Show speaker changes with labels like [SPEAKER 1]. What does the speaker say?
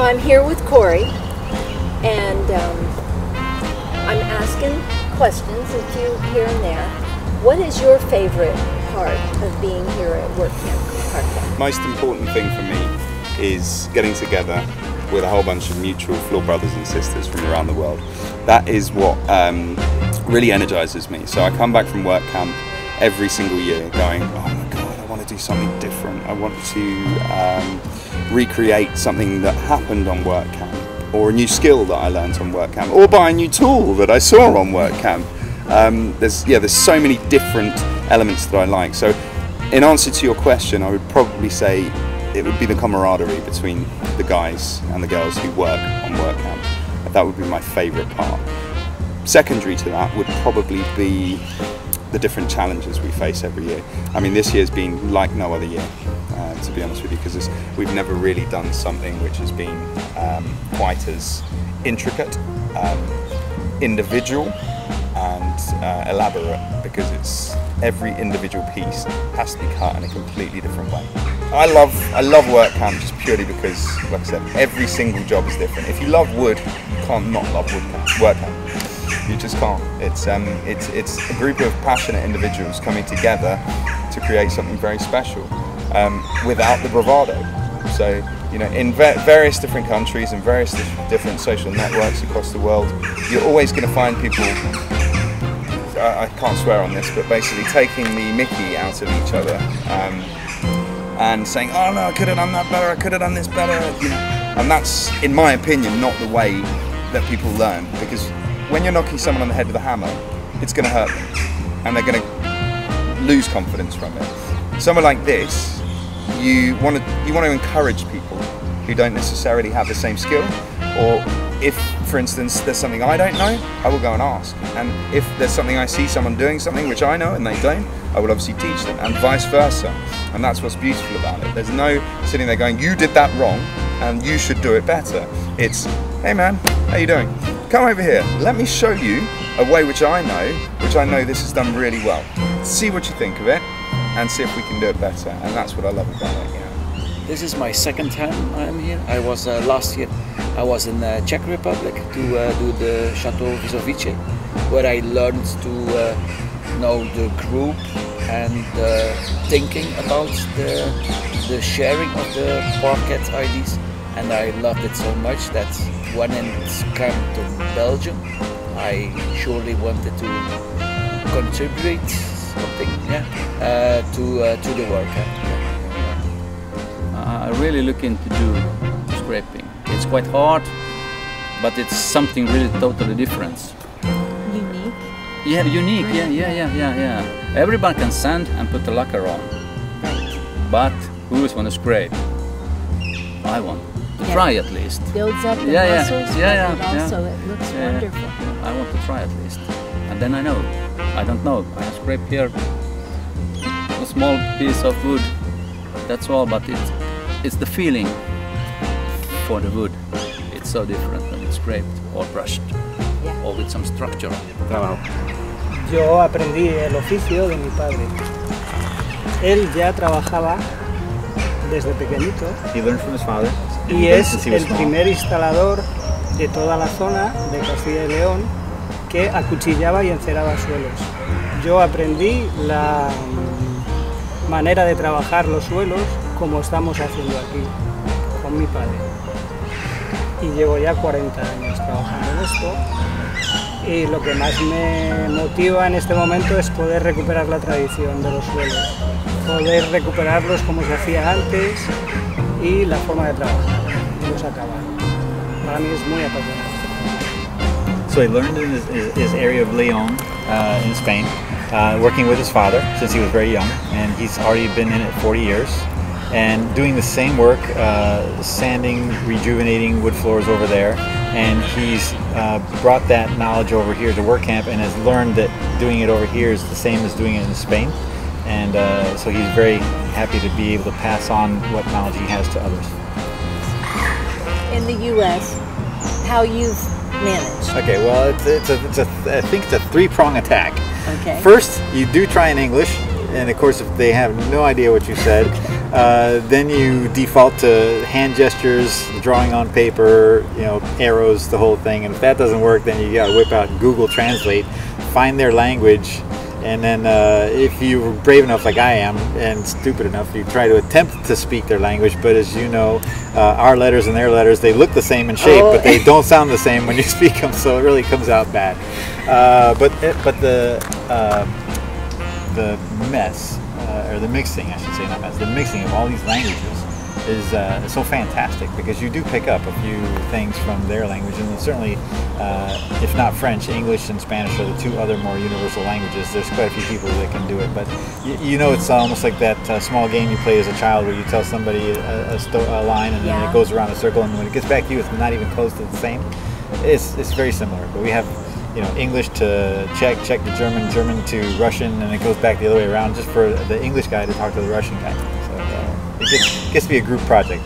[SPEAKER 1] I'm here with Corey, and I'm asking questions, a few here and there. What is your favorite part of being here at Workcamp Parquet?
[SPEAKER 2] Most important thing for me is getting together with a whole bunch of mutual floor brothers and sisters from around the world. That is what really energizes me. So I come back from Workcamp every single year going, oh my God, I want to do something different. I want to recreate something that happened on Workcamp, or a new skill that I learned on Workcamp, or buy a new tool that I saw on Workcamp. There's so many different elements that I like. So in answer to your question, I would probably say it would be the camaraderie between the guys and the girls who work on Workcamp. That would be my favourite part. Secondary to that would probably be the different challenges we face every year. I mean, this year's been like no other year, to be honest with you, because we've never really done something which has been quite as intricate, individual and elaborate, because it's every individual piece has to be cut in a completely different way. I love Workcamp just purely because, like I said, every single job is different. If you love wood, you can't not love Workcamp. You just can't. It's a group of passionate individuals coming together to create something very special, without the bravado. So, you know, in various different countries and various different social networks across the world, you're always going to find people, I can't swear on this, but basically taking the mickey out of each other and saying, oh no, I could have done that better, I could have done this better, you know. And that's, in my opinion, not the way that people learn, because when you're knocking someone on the head with a hammer, it's going to hurt them, and they're going to lose confidence from it. Somewhere like this, you want to encourage people who don't necessarily have the same skill, or if, for instance, there's something I don't know, I will go and ask. And if there's something I see someone doing something which I know and they don't, I will obviously teach them, and vice versa. And that's what's beautiful about it. There's no sitting there going, you did that wrong and you should do it better. It's, hey man, how you doing? Come over here, let me show you a way which I know this is done really well. See what you think of it and see if we can do it better. And that's what I love about it. Yeah.
[SPEAKER 3] This is my second time I'm here. I was last year. I was in the Czech Republic to do the Chateau Vizovice, where I learned to know the group and thinking about the sharing of the parquet ideas. And I loved it so much that when it came to Belgium, I surely wanted to contribute something, to the work.
[SPEAKER 4] I really looking to do scraping. It's quite hard, but it's something really totally different.
[SPEAKER 1] Unique?
[SPEAKER 4] Yeah, unique, yeah. Everyone can sand and put the lacquer on.
[SPEAKER 1] Right.
[SPEAKER 4] But who's want to scrape? I want to try at least.
[SPEAKER 1] Builds up the muscles, but also it looks wonderful.
[SPEAKER 4] I want to try at least. And then I know. I don't know. I scrape here a small piece of wood. That's all, but it's the feeling for the wood. It's so different when it's scraped or brushed or with some structure.
[SPEAKER 5] Trabajo. Yo aprendí el oficio de mi padre. Él ya trabajaba desde pequeñito.
[SPEAKER 6] He learned from his father.
[SPEAKER 5] Y es el primer instalador de toda la zona de Castilla y León que acuchillaba y enceraba suelos. Yo aprendí la manera de trabajar los suelos como estamos haciendo aquí, con mi padre. Y llevo ya 40 años trabajando en esto. Y lo que más me motiva en este momento es poder recuperar la tradición de los suelos, poder recuperarlos como se hacía antes y la forma de trabajar y los acabados. Para mí es muy apasionante.
[SPEAKER 6] So he learned in his area of Leon in Spain, working with his father since he was very young, and he's already been in it 40 years. And doing the same work, sanding, rejuvenating wood floors over there, and he's brought that knowledge over here to Workcamp and has learned that doing it over here is the same as doing it in Spain, and so he's very happy to be able to pass on what knowledge he has to others.
[SPEAKER 1] In the U.S., how you've managed?
[SPEAKER 6] Okay, well, I think it's a three-prong attack.
[SPEAKER 1] Okay.
[SPEAKER 6] First, you do try in English, and of course if they have no idea what you said, then you default to hand gestures, drawing on paper, arrows, the whole thing. And if that doesn't work, then you gotta whip out Google Translate, find their language, and then if you're brave enough like I am and stupid enough, you try to attempt to speak their language. But as you know, our letters and their letters, they look the same in shape, but they don't sound the same when you speak them, so it really comes out bad. But the mess, or the mixing, I should say, not mess, the mixing of all these languages is so fantastic, because you do pick up a few things from their language, and certainly, if not French, English and Spanish are the two other more universal languages. There's quite a few people that can do it, but it's almost like that small game you play as a child where you tell somebody a line, and then it goes around a circle, and when it gets back to you, it's not even close to the same. It's very similar, but we have English to Czech, Czech to German, German to Russian, and it goes back the other way around just for the English guy to talk to the Russian guy. So it gets to be a group project.